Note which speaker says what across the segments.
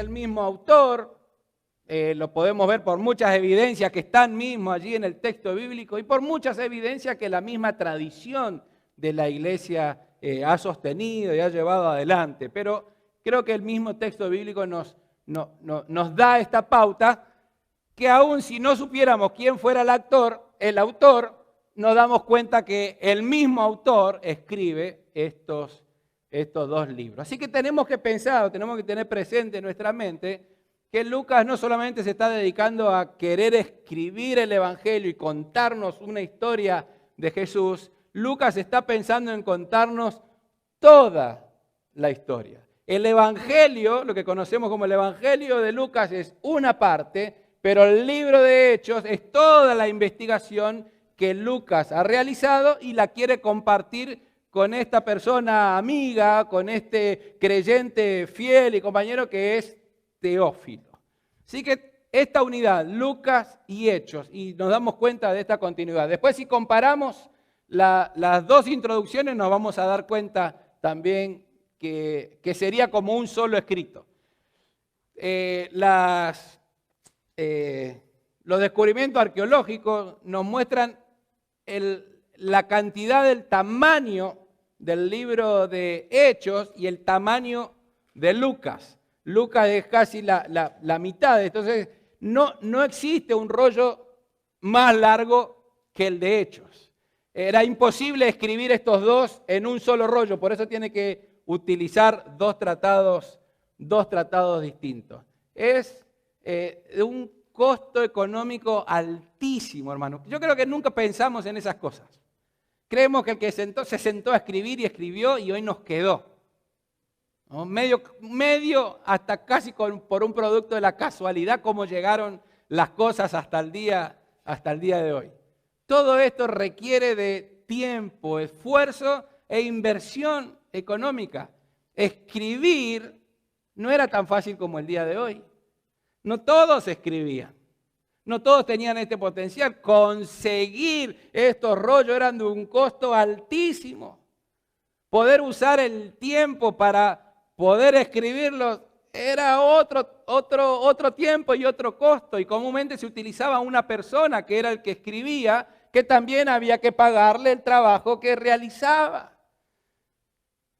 Speaker 1: el mismo autor, lo podemos ver por muchas evidencias que están mismo allí en el texto bíblico y por muchas evidencias que la misma tradición de la iglesia ha sostenido y ha llevado adelante. Pero creo que el mismo texto bíblico nos da esta pauta que aun si no supiéramos quién fuera el autor, nos damos cuenta que el mismo autor escribe estos dos libros. Así que tenemos que pensar, tenemos que tener presente en nuestra mente que Lucas no solamente se está dedicando a querer escribir el Evangelio y contarnos una historia de Jesús, Lucas está pensando en contarnos toda la historia. El Evangelio, lo que conocemos como el Evangelio de Lucas, es una parte, pero el libro de Hechos es toda la investigación que Lucas ha realizado y la quiere compartir con esta persona amiga, con este creyente fiel y compañero que es Teófilo. Así que esta unidad, Lucas y Hechos, y nos damos cuenta de esta continuidad. Después, si comparamos las dos introducciones, nos vamos a dar cuenta también que sería como un solo escrito. Los descubrimientos arqueológicos nos muestran la cantidad del tamaño del libro de Hechos y el tamaño de Lucas. Lucas es casi la mitad, entonces no existe un rollo más largo que el de Hechos. Era imposible escribir estos dos en un solo rollo, por eso tiene que utilizar dos tratados distintos. Es de un costo económico altísimo, hermano. Yo creo que nunca pensamos en esas cosas. Creemos que el que se sentó a escribir y escribió y hoy nos quedó, ¿no? Medio hasta casi por un producto de la casualidad, cómo llegaron las cosas hasta el día de hoy. Todo esto requiere de tiempo, esfuerzo e inversión económica. Escribir no era tan fácil como el día de hoy. No todos escribían, no todos tenían este potencial. Conseguir estos rollos eran de un costo altísimo. Poder usar el tiempo para poder escribirlos era otro tiempo y otro costo. Y comúnmente se utilizaba una persona que era el que escribía, que también había que pagarle el trabajo que realizaba.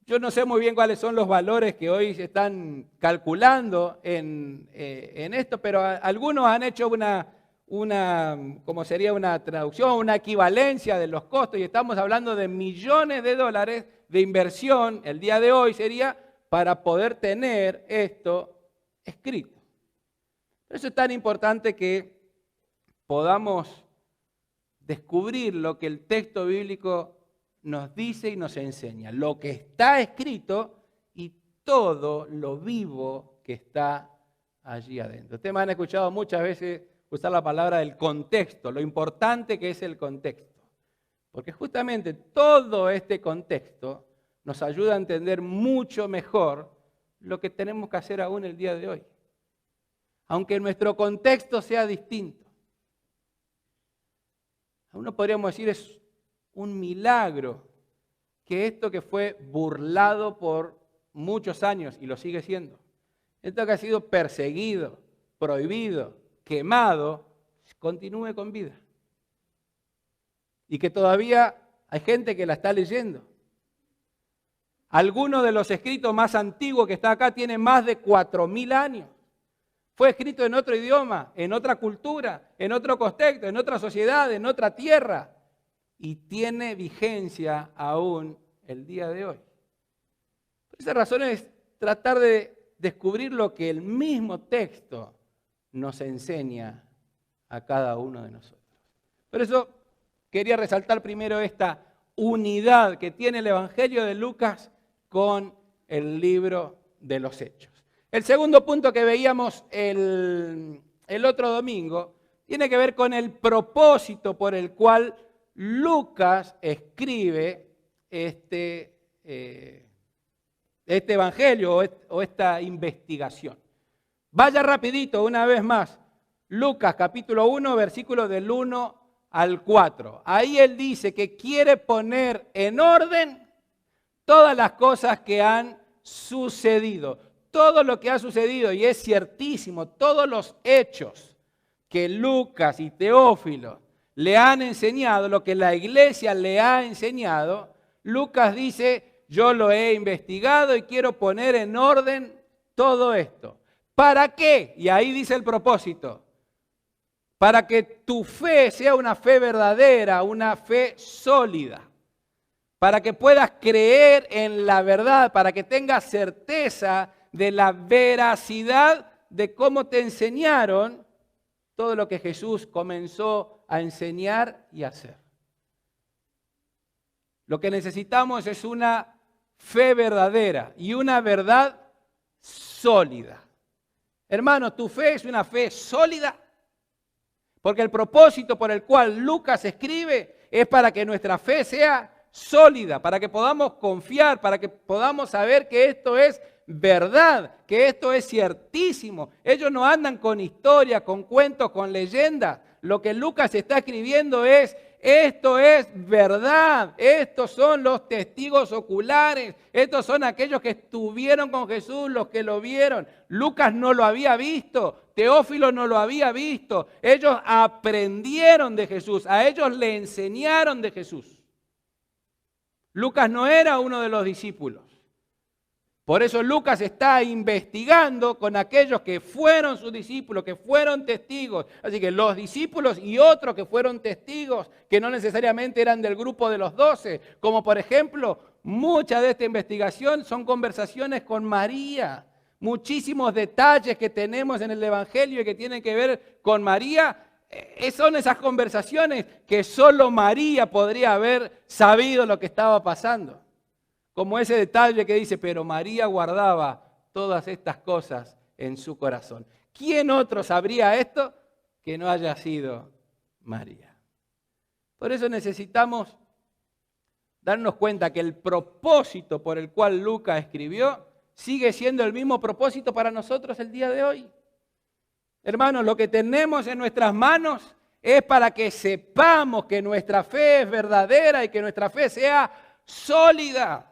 Speaker 1: Yo no sé muy bien cuáles son los valores que hoy se están calculando en esto, pero algunos han hecho como sería una traducción, una equivalencia de los costos, y estamos hablando de millones de dólares de inversión, el día de hoy sería, para poder tener esto escrito. Por eso es tan importante que podamos descubrir lo que el texto bíblico nos dice y nos enseña, lo que está escrito y todo lo vivo que está allí adentro. Ustedes me han escuchado muchas veces usar la palabra del contexto, lo importante que es el contexto. Porque justamente todo este contexto nos ayuda a entender mucho mejor lo que tenemos que hacer aún el día de hoy. Aunque nuestro contexto sea distinto. Aún podríamos decir es un milagro que esto que fue burlado por muchos años y lo sigue siendo, esto que ha sido perseguido, prohibido, quemado, continúe con vida. Y que todavía hay gente que la está leyendo. Algunos de los escritos más antiguos que está acá tienen más de 4.000 años. Fue escrito en otro idioma, en otra cultura, en otro contexto, en otra sociedad, en otra tierra. Y tiene vigencia aún el día de hoy. Por esa razón es tratar de descubrir lo que el mismo texto nos enseña a cada uno de nosotros. Por eso quería resaltar primero esta unidad que tiene el Evangelio de Lucas con el libro de los Hechos. El segundo punto que veíamos el otro domingo tiene que ver con el propósito por el cual Lucas escribe este evangelio o esta investigación. Vaya rapidito una vez más. Lucas capítulo 1, versículos del 1 al 4. Ahí él dice que quiere poner en orden todas las cosas que han sucedido. todo lo que ha sucedido, y es ciertísimo, todos los hechos que Lucas y Teófilo le han enseñado, lo que la iglesia le ha enseñado, Lucas dice, yo lo he investigado y quiero poner en orden todo esto. ¿Para qué? Y ahí dice el propósito. Para que tu fe sea una fe verdadera, una fe sólida. Para que puedas creer en la verdad, para que tengas certeza de la veracidad de cómo te enseñaron todo lo que Jesús comenzó a enseñar y hacer. Lo que necesitamos es una fe verdadera y una verdad sólida. Hermano, ¿tu fe es una fe sólida? Porque el propósito por el cual Lucas escribe es para que nuestra fe sea sólida, para que podamos confiar, para que podamos saber que esto es verdad, que esto es ciertísimo. Ellos no andan con historias, con cuentos, con leyendas. Lo que Lucas está escribiendo es, esto es verdad, estos son los testigos oculares, estos son aquellos que estuvieron con Jesús, los que lo vieron. Lucas no lo había visto, Teófilo no lo había visto. Ellos aprendieron de Jesús, a ellos le enseñaron de Jesús. Lucas no era uno de los discípulos. Por eso Lucas está investigando con aquellos que fueron sus discípulos, que fueron testigos. Así que los discípulos y otros que fueron testigos, que no necesariamente eran del grupo de los 12, como por ejemplo, mucha de esta investigación son conversaciones con María. Muchísimos detalles que tenemos en el Evangelio y que tienen que ver con María, son esas conversaciones que solo María podría haber sabido lo que estaba pasando. Como ese detalle que dice, pero María guardaba todas estas cosas en su corazón. ¿Quién otro sabría esto que no haya sido María? Por eso necesitamos darnos cuenta que el propósito por el cual Lucas escribió sigue siendo el mismo propósito para nosotros el día de hoy. Hermanos, lo que tenemos en nuestras manos es para que sepamos que nuestra fe es verdadera y que nuestra fe sea sólida.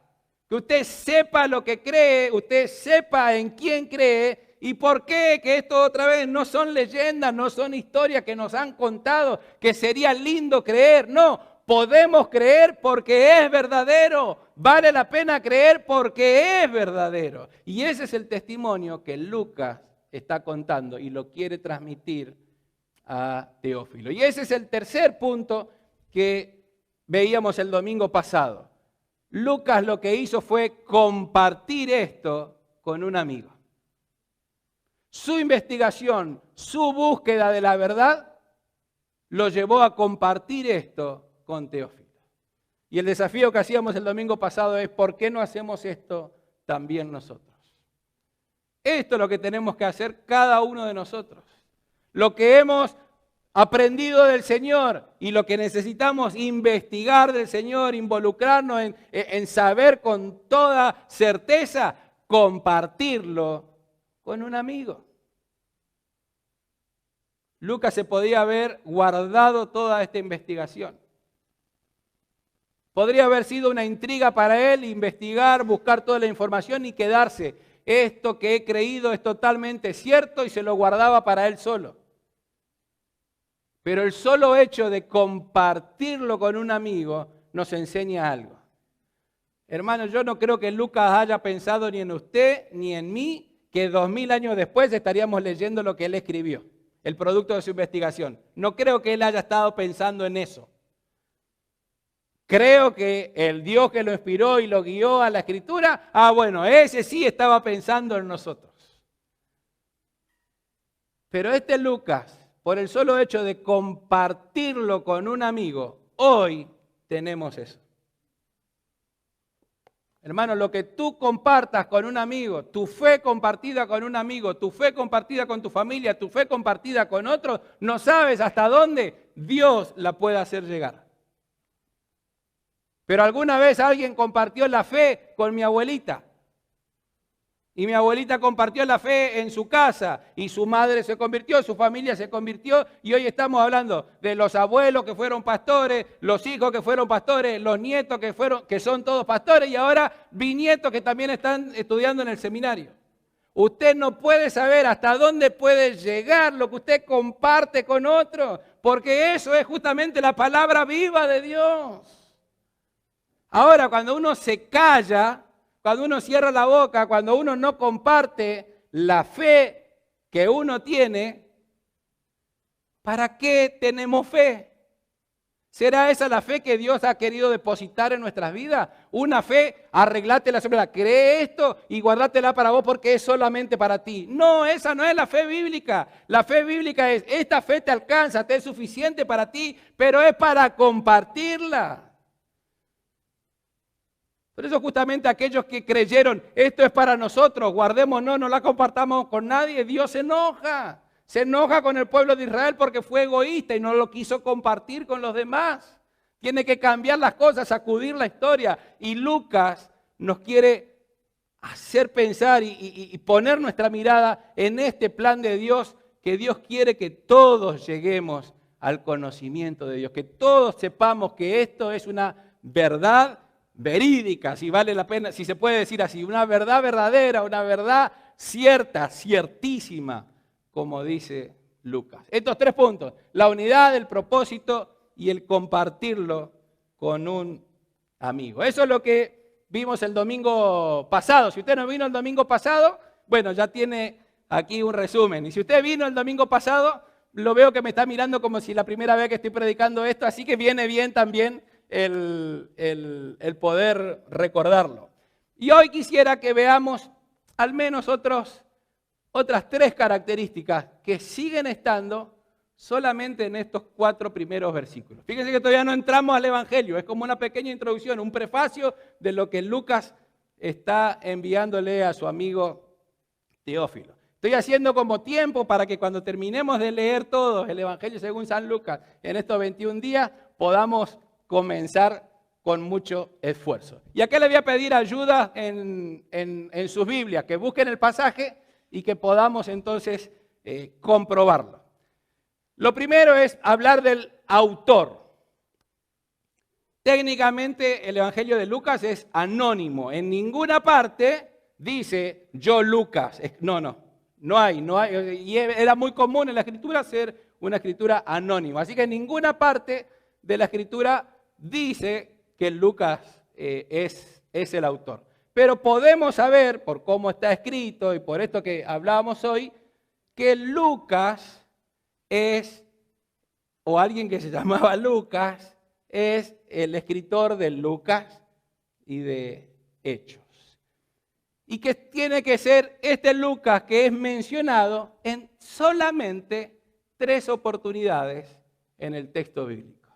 Speaker 1: Que usted sepa lo que cree, usted sepa en quién cree y por qué, que esto otra vez no son leyendas, no son historias que nos han contado, que sería lindo creer. No, podemos creer porque es verdadero. Vale la pena creer porque es verdadero. Y ese es el testimonio que Lucas está contando y lo quiere transmitir a Teófilo. Y ese es el tercer punto que veíamos el domingo pasado. Lucas lo que hizo fue compartir esto con un amigo. Su investigación, su búsqueda de la verdad, lo llevó a compartir esto con Teófilo. Y el desafío que hacíamos el domingo pasado es, ¿por qué no hacemos esto también nosotros? Esto es lo que tenemos que hacer cada uno de nosotros. Lo que hemos aprendido del Señor y lo que necesitamos investigar del Señor, involucrarnos en saber con toda certeza, compartirlo con un amigo. Lucas se podía haber guardado toda esta investigación. Podría haber sido una intriga para él, investigar, buscar toda la información y quedarse. Esto que he creído es totalmente cierto y se lo guardaba para él solo. Pero el solo hecho de compartirlo con un amigo nos enseña algo. Hermanos, yo no creo que Lucas haya pensado ni en usted ni en mí que 2000 años después estaríamos leyendo lo que él escribió, el producto de su investigación. No creo que él haya estado pensando en eso. Creo que el Dios que lo inspiró y lo guió a la escritura, bueno, ese sí estaba pensando en nosotros. Pero este Lucas, por el solo hecho de compartirlo con un amigo, hoy tenemos eso. Hermano, lo que tú compartas con un amigo, tu fe compartida con un amigo, tu fe compartida con tu familia, tu fe compartida con otros, no sabes hasta dónde Dios la puede hacer llegar. Pero alguna vez alguien compartió la fe con mi abuelita. Y mi abuelita compartió la fe en su casa y su madre se convirtió, su familia se convirtió y hoy estamos hablando de los abuelos que fueron pastores, los hijos que fueron pastores, los nietos que son todos pastores y ahora bisnietos que también están estudiando en el seminario. Usted no puede saber hasta dónde puede llegar lo que usted comparte con otro, porque eso es justamente la palabra viva de Dios. Ahora, cuando uno se calla, cuando uno cierra la boca, cuando uno no comparte la fe que uno tiene, ¿para qué tenemos fe? ¿Será esa la fe que Dios ha querido depositar en nuestras vidas? Una fe, arreglátela sobre la, cree esto y guardátela para vos porque es solamente para ti. No, esa no es la fe bíblica. La fe bíblica es, esta fe te alcanza, te es suficiente para ti, pero es para compartirla. Por eso justamente aquellos que creyeron, esto es para nosotros, guardémonos, no la compartamos con nadie, Dios se enoja. Se enoja con el pueblo de Israel porque fue egoísta y no lo quiso compartir con los demás. Tiene que cambiar las cosas, sacudir la historia. Y Lucas nos quiere hacer pensar y poner nuestra mirada en este plan de Dios, que Dios quiere que todos lleguemos al conocimiento de Dios, que todos sepamos que esto es una verdad verídica, si vale la pena, si se puede decir así, una verdad verdadera, una verdad cierta, ciertísima, como dice Lucas. Estos 3 puntos, la unidad, el propósito y el compartirlo con un amigo. Eso es lo que vimos el domingo pasado. Si usted no vino el domingo pasado, bueno, ya tiene aquí un resumen. Y si usted vino el domingo pasado, lo veo que me está mirando como si la primera vez que estoy predicando esto, así que viene bien también el poder recordarlo. Y hoy quisiera que veamos al menos otras 3 características que siguen estando solamente en estos 4 primeros versículos. Fíjense que todavía no entramos al Evangelio, es como una pequeña introducción, un prefacio de lo que Lucas está enviándole a su amigo Teófilo. Estoy haciendo como tiempo para que cuando terminemos de leer todo el Evangelio según San Lucas en estos 21 días, podamos comenzar con mucho esfuerzo. Y acá le voy a pedir ayuda en sus Biblias, que busquen el pasaje y que podamos entonces comprobarlo. Lo primero es hablar del autor. Técnicamente el Evangelio de Lucas es anónimo. En ninguna parte dice yo Lucas. No hay. Y era muy común en la escritura ser una escritura anónima. Así que en ninguna parte de la escritura dice que Lucas es el autor. Pero podemos saber, por cómo está escrito y por esto que hablábamos hoy, que Lucas o alguien que se llamaba Lucas, es el escritor de Lucas y de Hechos. Y que tiene que ser este Lucas que es mencionado en solamente 3 oportunidades en el texto bíblico.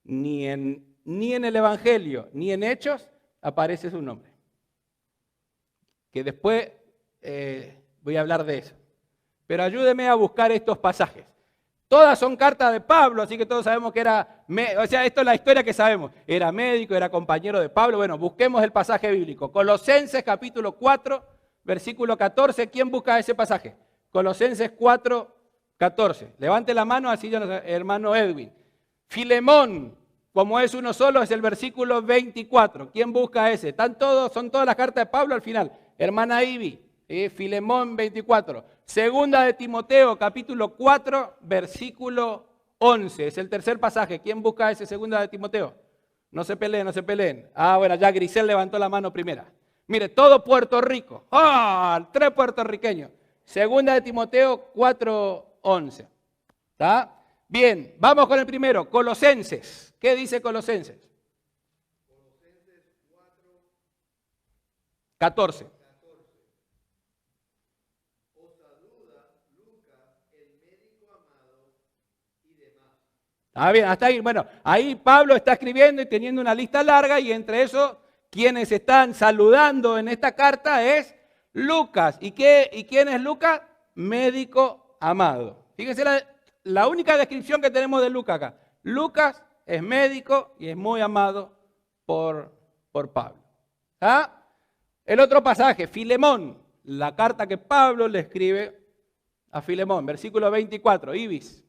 Speaker 1: Ni en el Evangelio ni en Hechos aparece su nombre. Que después voy a hablar de eso. Pero ayúdeme a buscar estos pasajes. Todas son cartas de Pablo, así que todos sabemos que esto es la historia que sabemos. Era médico, era compañero de Pablo. Bueno, busquemos el pasaje bíblico. Colosenses capítulo 4, versículo 14. ¿Quién busca ese pasaje? Colosenses 4, 14. Levante la mano, así ya hermano Edwin. Filemón, como es uno solo, es el versículo 24. ¿Quién busca ese? Son todas las cartas de Pablo al final. Hermana Ivy, Filemón 24. Segunda de Timoteo, capítulo 4, versículo 11. Es el tercer pasaje. ¿Quién busca ese segunda de Timoteo? No se peleen, no se peleen. Ah, bueno, ya Grisel levantó la mano primera. Mire, todo Puerto Rico. 3 puertorriqueños. Segunda de Timoteo 4, 11. ¿Está? Bien, vamos con el primero. Colosenses. ¿Qué dice Colosenses? Colosenses 4, 14. Ah, bien, hasta ahí. Bueno, ahí Pablo está escribiendo y teniendo una lista larga y entre eso quienes están saludando en esta carta es Lucas. ¿Y quién es Lucas? Médico amado. Fíjense la única descripción que tenemos de Lucas acá. Lucas es médico y es muy amado por Pablo. ¿Ah? El otro pasaje, Filemón, la carta que Pablo le escribe a Filemón, versículo 24, Ibis.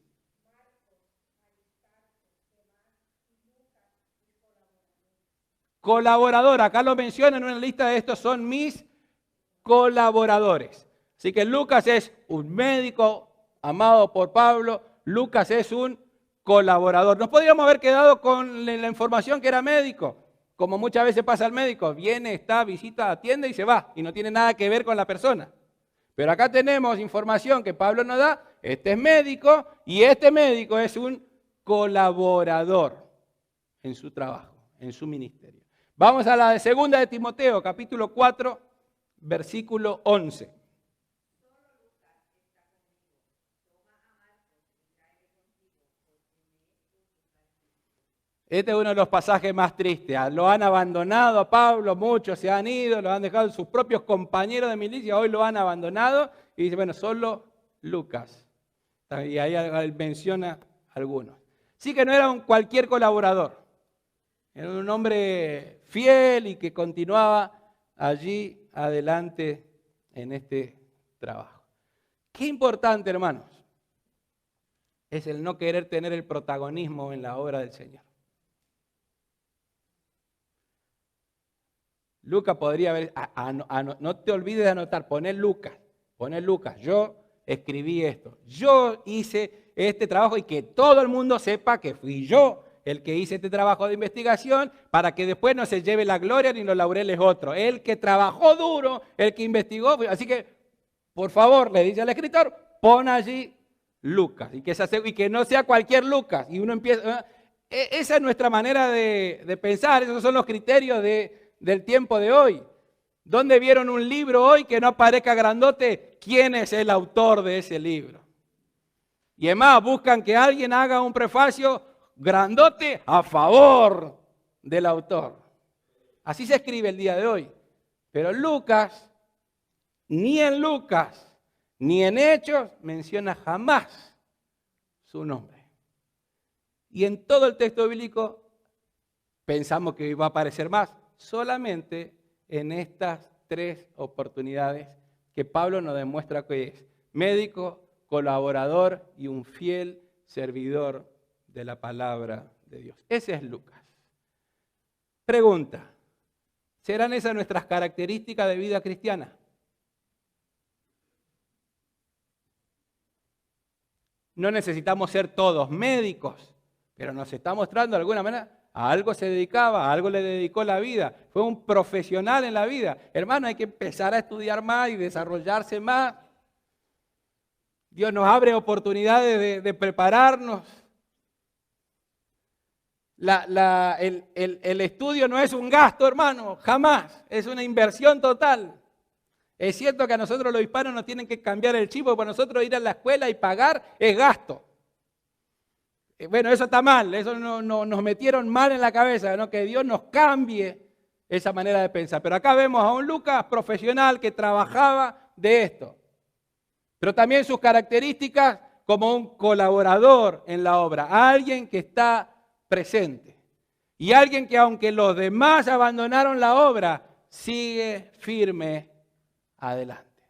Speaker 1: Colaborador, acá lo menciona en una lista de estos, son mis colaboradores. Así que Lucas es un médico amado por Pablo, Lucas es un colaborador. Nos podríamos haber quedado con la información que era médico, como muchas veces pasa al médico, viene, está, visita, atiende y se va, y no tiene nada que ver con la persona. Pero acá tenemos información que Pablo nos da, este es médico, y este médico es un colaborador en su trabajo, en su ministerio. Vamos a la de segunda de Timoteo, capítulo 4, versículo 11. Este es uno de los pasajes más tristes. Lo han abandonado a Pablo, muchos se han ido, lo han dejado sus propios compañeros de milicia, hoy lo han abandonado. Y dice, bueno, solo Lucas. Y ahí él menciona algunos. Sí que no era un cualquier colaborador. Era un hombre fiel y que continuaba allí adelante en este trabajo. Qué importante, hermanos, es el no querer tener el protagonismo en la obra del Señor. Lucas podría haber, no te olvides de anotar, poner Lucas, yo escribí esto, yo hice este trabajo y que todo el mundo sepa que fui yo el que hice este trabajo de investigación para que después no se lleve la gloria ni los laureles otro. El que trabajó duro, el que investigó, así que por favor, le dice al escritor, pon allí Lucas y que no sea cualquier Lucas. Y uno empieza, esa es nuestra manera de pensar, esos son los criterios del tiempo de hoy. ¿Dónde vieron un libro hoy que no aparezca grandote? ¿Quién es el autor de ese libro? Y además buscan que alguien haga un prefacio grandote a favor del autor. Así se escribe el día de hoy. Pero Lucas, ni en Lucas, ni en Hechos, menciona jamás su nombre. Y en todo el texto bíblico pensamos que va a aparecer más. Solamente en estas tres oportunidades que Pablo nos demuestra que es médico, colaborador y un fiel servidor de la palabra de Dios. Ese es Lucas. Pregunta, ¿serán esas nuestras características de vida cristiana? No necesitamos ser todos médicos, pero nos está mostrando de alguna manera. A algo se dedicaba, a algo le dedicó la vida. Fue un profesional en la vida. Hermano, hay que empezar a estudiar más y desarrollarse más. Dios nos abre oportunidades de prepararnos. El estudio no es un gasto, hermano, jamás. Es una inversión total. Es cierto que a nosotros los hispanos nos tienen que cambiar el chip, porque para nosotros ir a la escuela y pagar es gasto. Bueno, eso está mal, eso nos metieron mal en la cabeza, ¿no? Que Dios nos cambie esa manera de pensar. Pero acá vemos a un Lucas profesional que trabajaba de esto. Pero también sus características como un colaborador en la obra, alguien que está presente. Y alguien que aunque los demás abandonaron la obra, sigue firme adelante.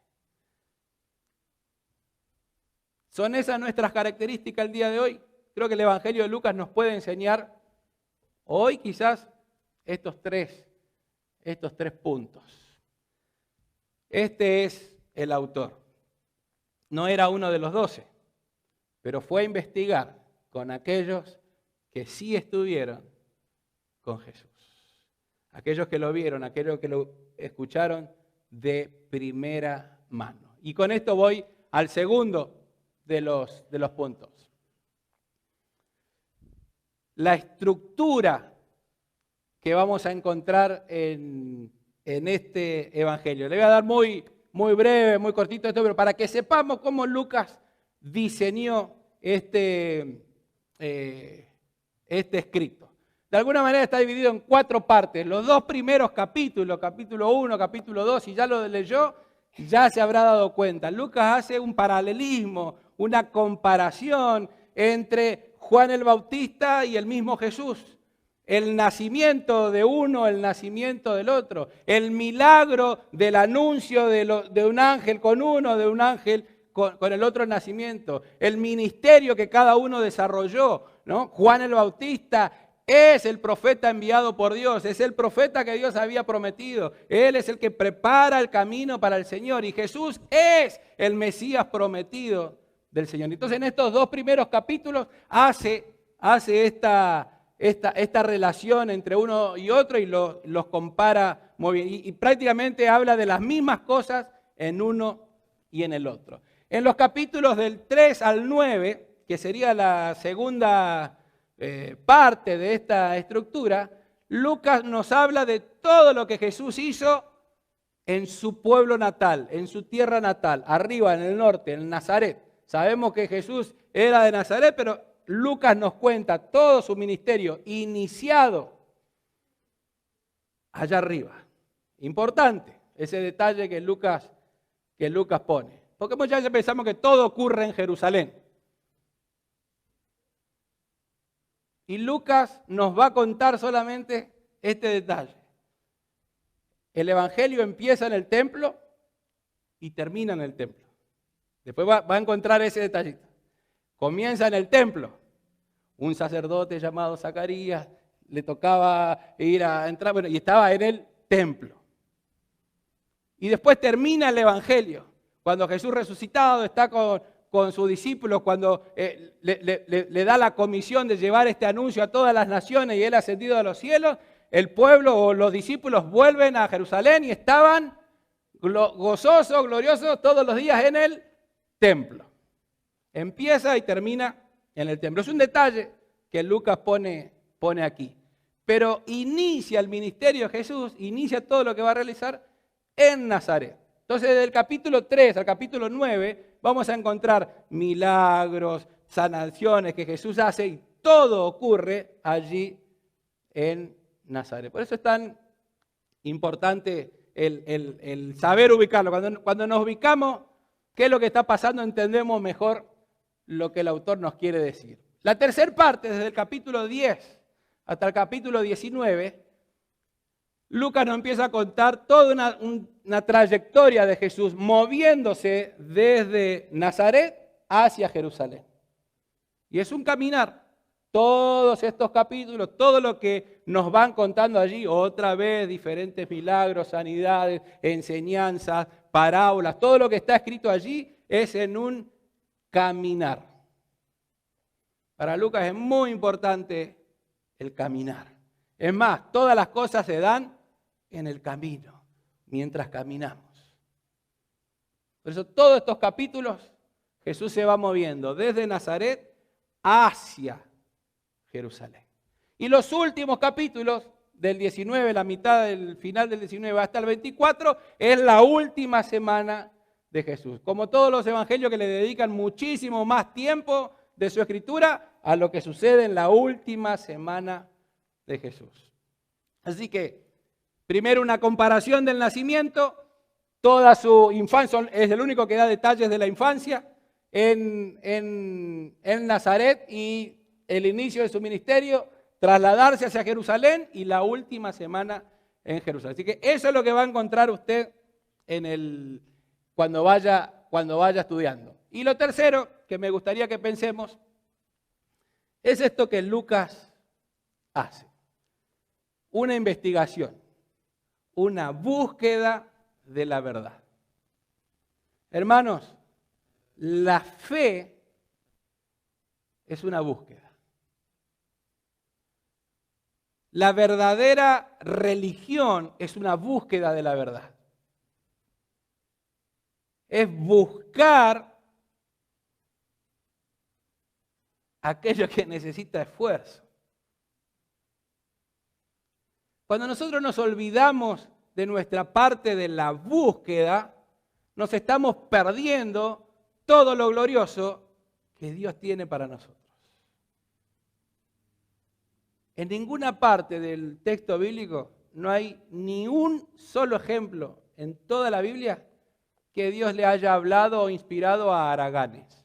Speaker 1: ¿Son esas nuestras características el día de hoy? Creo que el Evangelio de Lucas nos puede enseñar hoy quizás estos tres puntos. Este es el autor. No era uno de los 12, pero fue a investigar con aquellos que sí estuvieron con Jesús. Aquellos que lo vieron, aquellos que lo escucharon de primera mano. Y con esto voy al segundo de los puntos. La estructura que vamos a encontrar en este evangelio. Le voy a dar muy breve, muy cortito esto, pero para que sepamos cómo Lucas diseñó este escrito. De alguna manera está dividido en 4 partes. Los 2 primeros capítulos, capítulo 1, capítulo 2, si ya lo leyó, ya se habrá dado cuenta. Lucas hace un paralelismo, una comparación entre Juan el Bautista y el mismo Jesús. El nacimiento de uno, el nacimiento del otro. El milagro del anuncio de un ángel con uno, de un ángel con el otro nacimiento. El ministerio que cada uno desarrolló, ¿no? Juan el Bautista es el profeta enviado por Dios, es el profeta que Dios había prometido. Él es el que prepara el camino para el Señor y Jesús es el Mesías prometido del Señor. Entonces en estos dos primeros capítulos hace esta relación entre uno y otro y los compara muy bien. Y prácticamente habla de las mismas cosas en uno y en el otro. En los capítulos del 3 al 9, que sería la segunda parte de esta estructura, Lucas nos habla de todo lo que Jesús hizo en su pueblo natal, en su tierra natal, arriba en el norte, en Nazaret. Sabemos que Jesús era de Nazaret, pero Lucas nos cuenta todo su ministerio iniciado allá arriba. Importante ese detalle que Lucas pone. Porque muchas veces pensamos que todo ocurre en Jerusalén. Y Lucas nos va a contar solamente este detalle. El Evangelio empieza en el templo y termina en el templo. Después va a encontrar ese detallito. Comienza en el templo. Un sacerdote llamado Zacarías le tocaba ir a entrar, bueno, y estaba en el templo. Y después termina el Evangelio. Cuando Jesús resucitado está con sus discípulos, cuando le da la comisión de llevar este anuncio a todas las naciones y él ascendido a los cielos, el pueblo o los discípulos vuelven a Jerusalén y estaban gozosos, gloriosos todos los días en el templo. Empieza y termina en el templo. Es un detalle que Lucas pone aquí. Pero inicia el ministerio de Jesús, inicia todo lo que va a realizar en Nazaret. Entonces, desde el capítulo 3 al capítulo 9 vamos a encontrar milagros, sanaciones que Jesús hace y todo ocurre allí en Nazaret. Por eso es tan importante el saber ubicarlo. Cuando nos ubicamos, qué es lo que está pasando, entendemos mejor lo que el autor nos quiere decir. La tercera parte, desde el capítulo 10 hasta el capítulo 19, Lucas nos empieza a contar toda una trayectoria de Jesús moviéndose desde Nazaret hacia Jerusalén. Y es un caminar. Todos estos capítulos, todo lo que nos van contando allí, otra vez diferentes milagros, sanidades, enseñanzas, parábolas, todo lo que está escrito allí es en un caminar. Para Lucas es muy importante el caminar. Es más, todas las cosas se dan en el camino, mientras caminamos. Por eso todos estos capítulos Jesús se va moviendo desde Nazaret hacia Jerusalén. Y los últimos capítulos del 19, la mitad del final del 19 hasta el 24, es la última semana de Jesús. Como todos los evangelios que le dedican muchísimo más tiempo de su escritura a lo que sucede en la última semana de Jesús. Así que, primero una comparación del nacimiento, toda su infancia, es el único que da detalles de la infancia en Nazaret y el inicio de su ministerio, trasladarse hacia Jerusalén y la última semana en Jerusalén. Así que eso es lo que va a encontrar usted cuando vaya estudiando. Y lo tercero que me gustaría que pensemos es esto que Lucas hace. Una investigación, una búsqueda de la verdad. Hermanos, la fe es una búsqueda. La verdadera religión es una búsqueda de la verdad. Es buscar aquello que necesita esfuerzo. Cuando nosotros nos olvidamos de nuestra parte de la búsqueda, nos estamos perdiendo todo lo glorioso que Dios tiene para nosotros. En ninguna parte del texto bíblico no hay ni un solo ejemplo en toda la Biblia que Dios le haya hablado o inspirado a haraganes,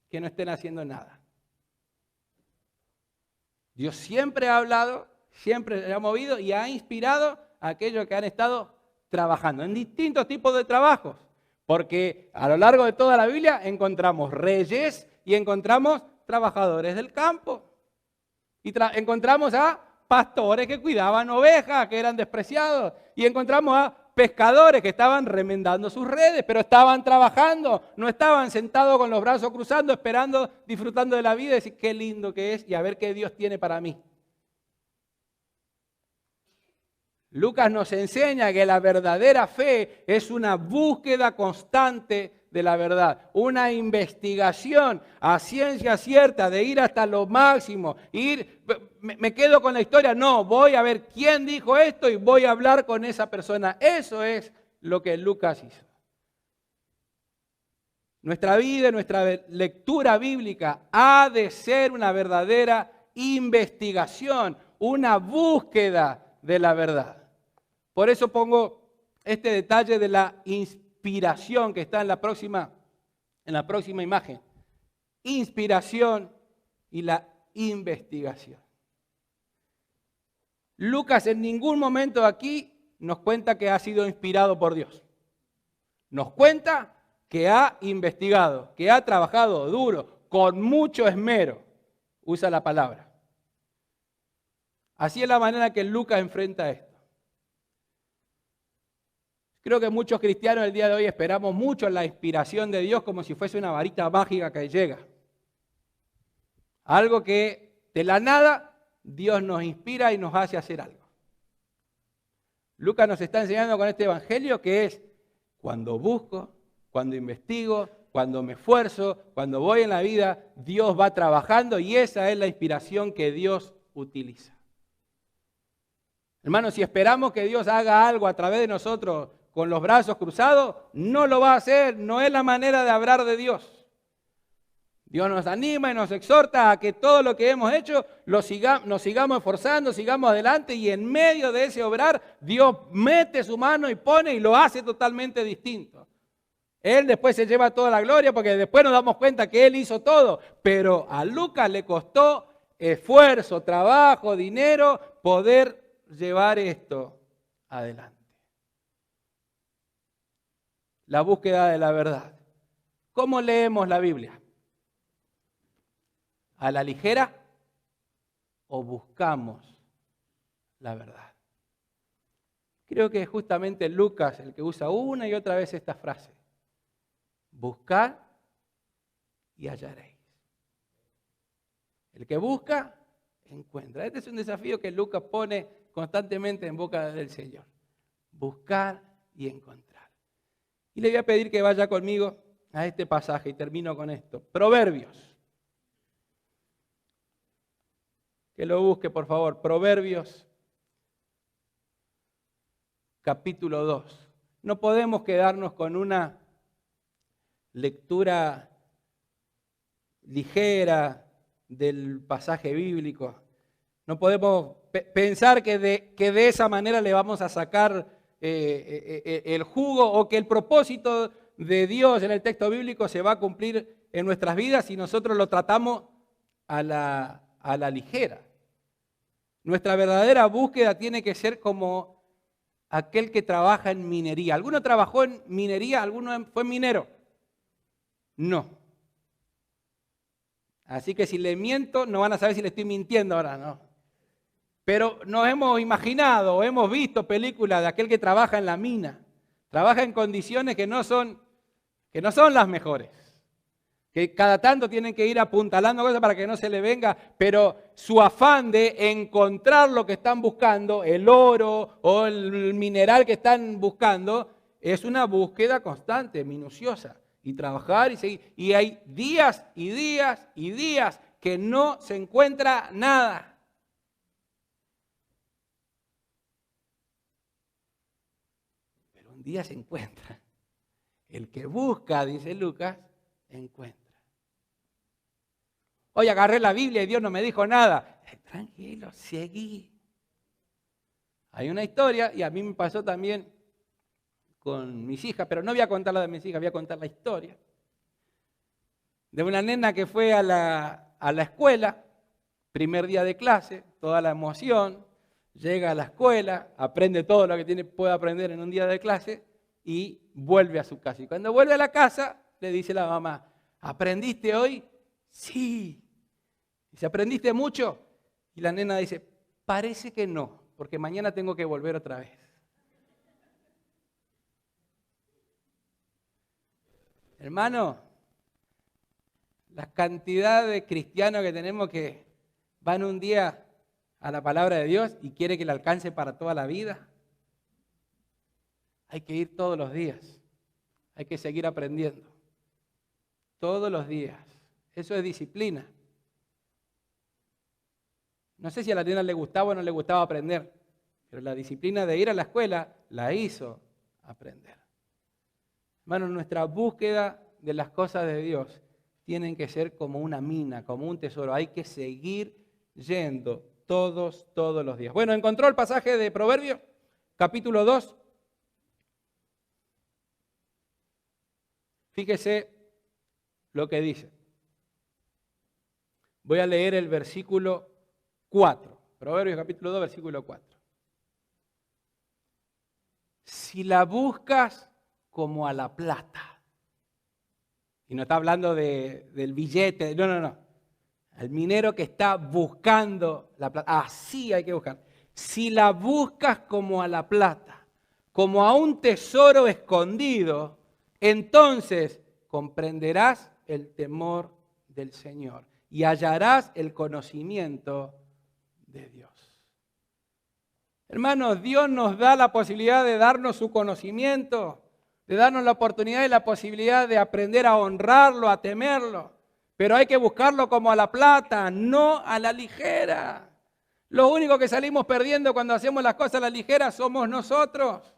Speaker 1: que no estén haciendo nada. Dios siempre ha hablado, siempre se ha movido y ha inspirado a aquellos que han estado trabajando en distintos tipos de trabajos. Porque a lo largo de toda la Biblia encontramos reyes y encontramos trabajadores del campo. Y encontramos a pastores que cuidaban ovejas, que eran despreciados. Y encontramos a pescadores que estaban remendando sus redes, pero estaban trabajando, no estaban sentados con los brazos cruzando, esperando, disfrutando de la vida y decir qué lindo que es y a ver qué Dios tiene para mí. Lucas nos enseña que la verdadera fe es una búsqueda constante de la verdad, una investigación a ciencia cierta de ir hasta lo máximo, me quedo con la historia, no, voy a ver quién dijo esto y voy a hablar con esa persona. Eso es lo que Lucas hizo. Nuestra vida, nuestra lectura bíblica ha de ser una verdadera investigación, una búsqueda de la verdad. Por eso pongo este detalle de la inspiración que está en la próxima imagen. Inspiración y la investigación. Lucas en ningún momento aquí nos cuenta que ha sido inspirado por Dios. Nos cuenta que ha investigado, que ha trabajado duro, con mucho esmero. Usa la palabra. Así es la manera que Lucas enfrenta esto. Creo que muchos cristianos el día de hoy esperamos mucho en la inspiración de Dios como si fuese una varita mágica que llega. Algo que de la nada Dios nos inspira y nos hace hacer algo. Lucas nos está enseñando con este evangelio que es cuando busco, cuando investigo, cuando me esfuerzo, cuando voy en la vida, Dios va trabajando y esa es la inspiración que Dios utiliza. Hermanos, si esperamos que Dios haga algo a través de nosotros con los brazos cruzados, no lo va a hacer, no es la manera de hablar de Dios. Dios nos anima y nos exhorta a que todo lo que hemos hecho nos sigamos esforzando, sigamos adelante y en medio de ese obrar Dios mete su mano y pone y lo hace totalmente distinto. Él después se lleva toda la gloria porque después nos damos cuenta que Él hizo todo, pero a Lucas le costó esfuerzo, trabajo, dinero poder llevar esto adelante. La búsqueda de la verdad. ¿Cómo leemos la Biblia? ¿A la ligera o buscamos la verdad? Creo que es justamente Lucas el que usa una y otra vez esta frase. Buscad y hallaréis. El que busca, encuentra. Este es un desafío que Lucas pone constantemente en boca del Señor. Buscar y encontrar. Y le voy a pedir que vaya conmigo a este pasaje y termino con esto. Proverbios. Que lo busque, por favor. Proverbios, capítulo 2. No podemos quedarnos con una lectura ligera del pasaje bíblico. No podemos pensar que de esa manera le vamos a sacar el jugo o que el propósito de Dios en el texto bíblico se va a cumplir en nuestras vidas si nosotros lo tratamos a la ligera. Nuestra verdadera búsqueda tiene que ser como aquel que trabaja en minería. ¿Alguno trabajó en minería? ¿Alguno fue minero? No. Así que si le miento, no van a saber si le estoy mintiendo ahora, no. Pero nos hemos imaginado o hemos visto películas de aquel que trabaja en la mina. Trabaja en condiciones que no son las mejores. Que cada tanto tienen que ir apuntalando cosas para que no se le venga, pero su afán de encontrar lo que están buscando, el oro o el mineral que están buscando, es una búsqueda constante, minuciosa. Y trabajar y seguir. Y hay días y días y días que no se encuentra nada. Pero un día se encuentra. El que busca, dice Lucas, encuentra. Hoy agarré la Biblia y Dios no me dijo nada. Tranquilo, seguí. Hay una historia, y a mí me pasó también con mis hijas, pero no voy a contar la de mis hijas, voy a contar la historia. De una nena que fue a la escuela, primer día de clase, toda la emoción, llega a la escuela, aprende todo lo que puede aprender en un día de clase y vuelve a su casa. Y cuando vuelve a la casa, le dice la mamá, ¿aprendiste hoy? Sí. Dice, ¿aprendiste mucho? Y la nena dice, Parece que no, porque mañana tengo que volver otra vez. Hermano, la cantidad de cristianos que tenemos que van un día a la palabra de Dios y quiere que le alcance para toda la vida. Hay que ir todos los días. Hay que seguir aprendiendo. Todos los días. Eso es disciplina. No sé si a la nena le gustaba o no le gustaba aprender, pero la disciplina de ir a la escuela la hizo aprender. Hermano, nuestra búsqueda de las cosas de Dios tienen que ser como una mina, como un tesoro. Hay que seguir yendo todos los días. Bueno, ¿encontró el pasaje de Proverbios? Capítulo 2. Fíjese lo que dice. Voy a leer el versículo 4. Proverbios capítulo 2, versículo 4. Si la buscas como a la plata, y no está hablando del billete, no. Al minero que está buscando la plata, así hay que buscar. Si la buscas como a la plata, como a un tesoro escondido, entonces comprenderás el temor del Señor y hallarás el conocimiento de Dios. Hermanos, Dios nos da la posibilidad de darnos su conocimiento, de darnos la oportunidad y la posibilidad de aprender a honrarlo, a temerlo. Pero hay que buscarlo como a la plata, no a la ligera. Lo único que salimos perdiendo cuando hacemos las cosas a la ligera somos nosotros.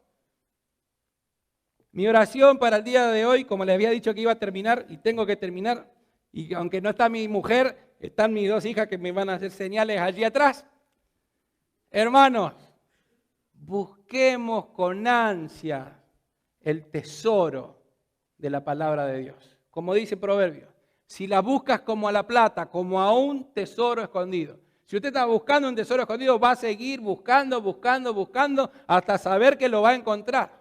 Speaker 1: Mi oración para el día de hoy, como les había dicho que iba a terminar, y tengo que terminar, y aunque no está mi mujer, están mis dos hijas que me van a hacer señales allí atrás. Hermanos, busquemos con ansia el tesoro de la palabra de Dios. Como dice Proverbios, si la buscas como a la plata, como a un tesoro escondido. Si usted está buscando un tesoro escondido, va a seguir buscando, hasta saber que lo va a encontrar.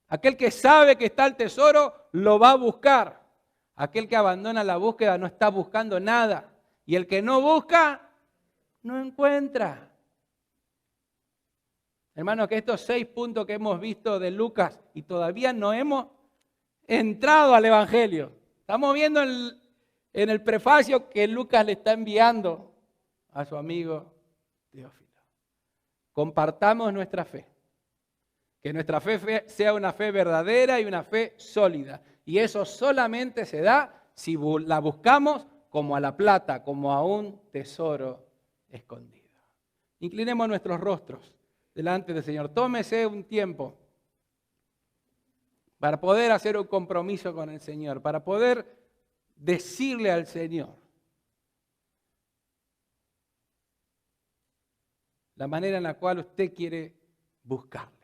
Speaker 1: Aquel que sabe que está el tesoro, lo va a buscar. Aquel que abandona la búsqueda no está buscando nada. Y el que no busca, no encuentra. Hermanos, que estos 6 puntos que hemos visto de Lucas y todavía no hemos entrado al Evangelio. Estamos viendo en el prefacio que Lucas le está enviando a su amigo Teófilo. Compartamos nuestra fe. Que nuestra fe sea una fe verdadera y una fe sólida. Y eso solamente se da si la buscamos como a la plata, como a un tesoro escondido. Inclinemos nuestros rostros delante del Señor. Tómese un tiempo para poder hacer un compromiso con el Señor, para poder decirle al Señor la manera en la cual usted quiere buscarle.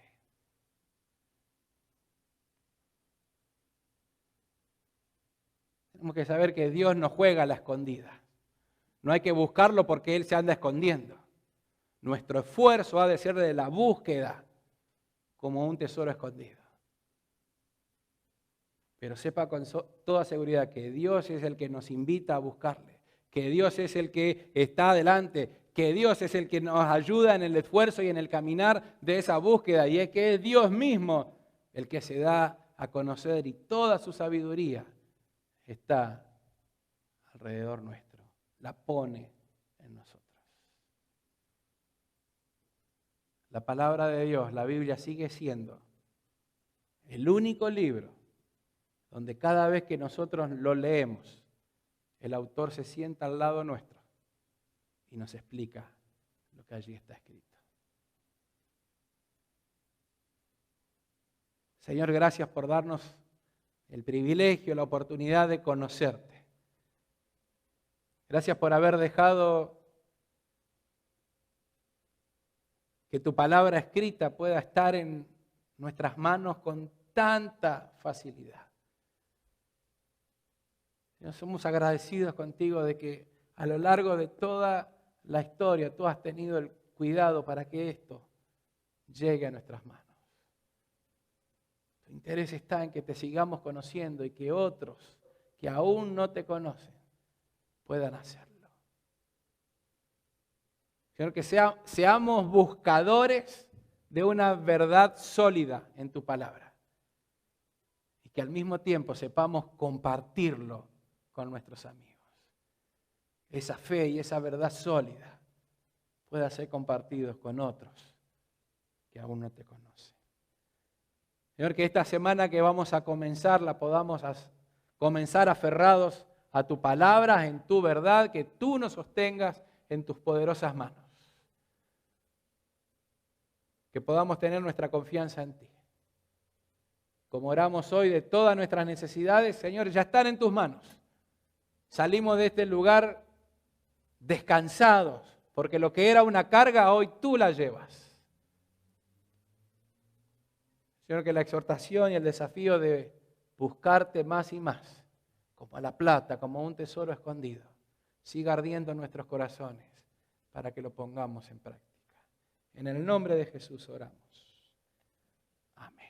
Speaker 1: Tenemos que saber que Dios no juega a la escondida. No hay que buscarlo porque Él se anda escondiendo. Nuestro esfuerzo ha de ser de la búsqueda como un tesoro escondido. Pero sepa con toda seguridad que Dios es el que nos invita a buscarle, que Dios es el que está adelante, que Dios es el que nos ayuda en el esfuerzo y en el caminar de esa búsqueda, y es que es Dios mismo el que se da a conocer y toda su sabiduría está alrededor nuestro, la pone en nosotros. La palabra de Dios, la Biblia, sigue siendo el único libro donde cada vez que nosotros lo leemos, el autor se sienta al lado nuestro y nos explica lo que allí está escrito. Señor, gracias por darnos el privilegio, la oportunidad de conocerte. Gracias por haber dejado que tu palabra escrita pueda estar en nuestras manos con tanta facilidad. Señor, somos agradecidos contigo de que a lo largo de toda la historia tú has tenido el cuidado para que esto llegue a nuestras manos. Tu interés está en que te sigamos conociendo y que otros que aún no te conocen puedan hacerlo. Señor, que seamos buscadores de una verdad sólida en tu palabra. Y que al mismo tiempo sepamos compartirlo con nuestros amigos. Esa fe y esa verdad sólida pueda ser compartidos con otros que aún no te conocen. Señor, que esta semana que vamos a comenzar la podamos comenzar aferrados a tu palabra, en tu verdad, que tú nos sostengas en tus poderosas manos. Que podamos tener nuestra confianza en ti. Como oramos hoy de todas nuestras necesidades, Señor, ya están en tus manos. Salimos de este lugar descansados, porque lo que era una carga, hoy tú la llevas. Señor, que la exhortación y el desafío de buscarte más y más, como a la plata, como un tesoro escondido, siga ardiendo en nuestros corazones para que lo pongamos en práctica. En el nombre de Jesús oramos. Amén.